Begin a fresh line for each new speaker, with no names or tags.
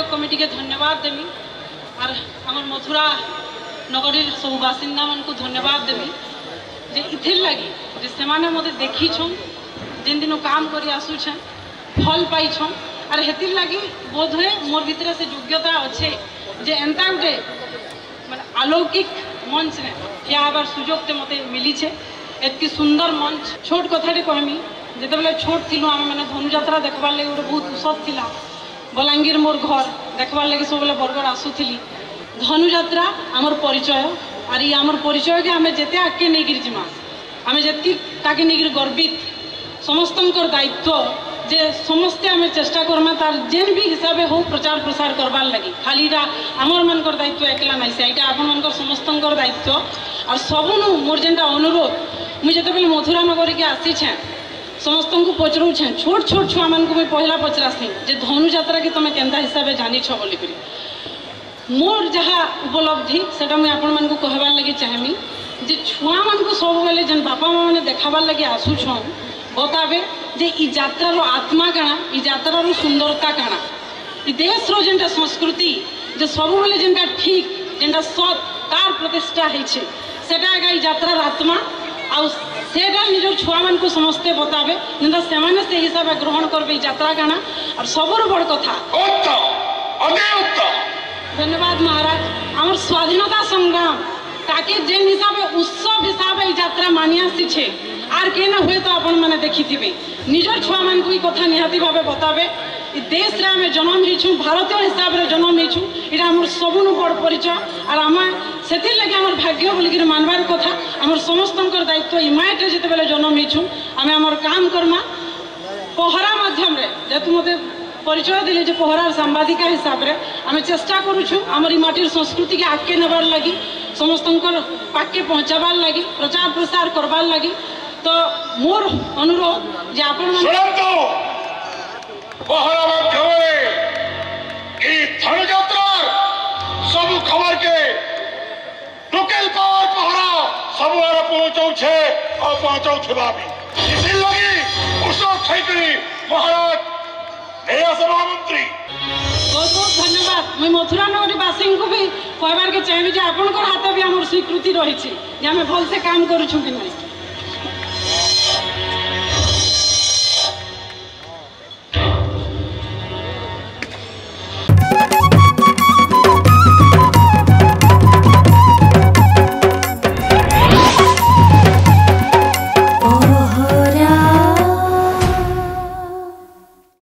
आयोजक कमिटी के धन्यवाद देमी और आम मथुरा नगरी सब बासिंदा मान को धन्यवाद देमी जे इथिर लगी जे से मत देखी जिन दिन काम कर आसुछन फल पाई और हेतिर लगी बोध हुए मोर भितर से योग्यता अच्छे जे एंता गोटे माने अलौकिक मंच में ठिया हबार सुजोग मत मिली एत सुंदर मंच छोट कथाटे कहमी जिते बेले छोट थी आम मैंने धनुजात्रा देखबार लगे गोटे बहुत उत्सव थिला बलांगीर मोर घर देखबार लगे सब बेले बरगढ़ आसुली धनुजात्रा आमर परिचय और ये आमर परिचय के आम जिते आगे नहीं जीमा आम जी ताके नहीं गर्वित समस्त दायित्व जे समस्ते आम चेष्टा करमा तार जेन भी हिसाब हो प्रचार प्रसार करवार लगी खालीटा आमर मानकर दायित्व एकला नहीं से आपण मानकर समस्त दायित्व और सबनु मोर जेनटा अनुरोध मुझे जिते मथुरा नगरी के आसी समस्त को पचराऊे छोट छोट छुआ मान को पहला पचरासी जे धनुजात्रा के तुम केन्ता हिसाब से जानी बोलिक मोर जहाँ उपलब्धि सेटा मुझे आपण मान को कहबार लगी चाहमी जे छुआ मान को सब बेले जेन बापा माँ मैंने देखाबार लगी आसुछन बताबे जे ई यात्रार आत्मा काना ई यात्रार सुंदरता काना ई देश रो जेनटा संस्कृति जे सब बेले जेनटा ठीक जेनटा सत तार प्रतिष्ठा होइछे सेटा आगा ई यात्रार आत्मा आउ सेटा निजर छुआ मान को समस्ते बताबे जेनटा सेमाने से हिसाब से ग्रहण करबे ई यात्रा काना और सबरो बड़ कथा धन्यवाद महाराज आमर स्वाधीनता संग्राम ताकि जेन हिसाब उत्सव हिसाब यात्रा मानि आसी आर के ना हुए तो आपण मैंने देखी थी निजर छुआ मान को कथा निहाती भावे बताबे देश रे आमे जन्म होइछु भारतीय हिसाब रे जन्म होइछु इरा हमर सबनु बड़ परिचय और आम से लगे आम भाग्य बोलिक मानबार कथा आम समस्त दायित्व इमाइट जिते बेले जन्म होइछु आम आमर काम करमा पहरा माध्यम रे जेतु मते परिचय दिले जे पहरार सांबादिका हिसाब रे आम चेष्टा करूछु आमर ई माटिर संस्कृति के आगे नेबार लगी समस्त पाके पहुँचाबार लगी प्रचार प्रसार करबार लगी तो मोर अनुरोध जे आपण
पहरा माध्यम सब खबर के लोकल पावर पहरा सब पहुँचे और पहुँचाऊा भी लगी उसको महाराज सभामंत्री
बहुत बहुत धन्यवाद मुझे मथुरा नगरी बासी को भी कहबार के चाहिए जे आपंकर हाथ भी आम स्वीकृति रही आम भल से काम करूँ कि नहीं।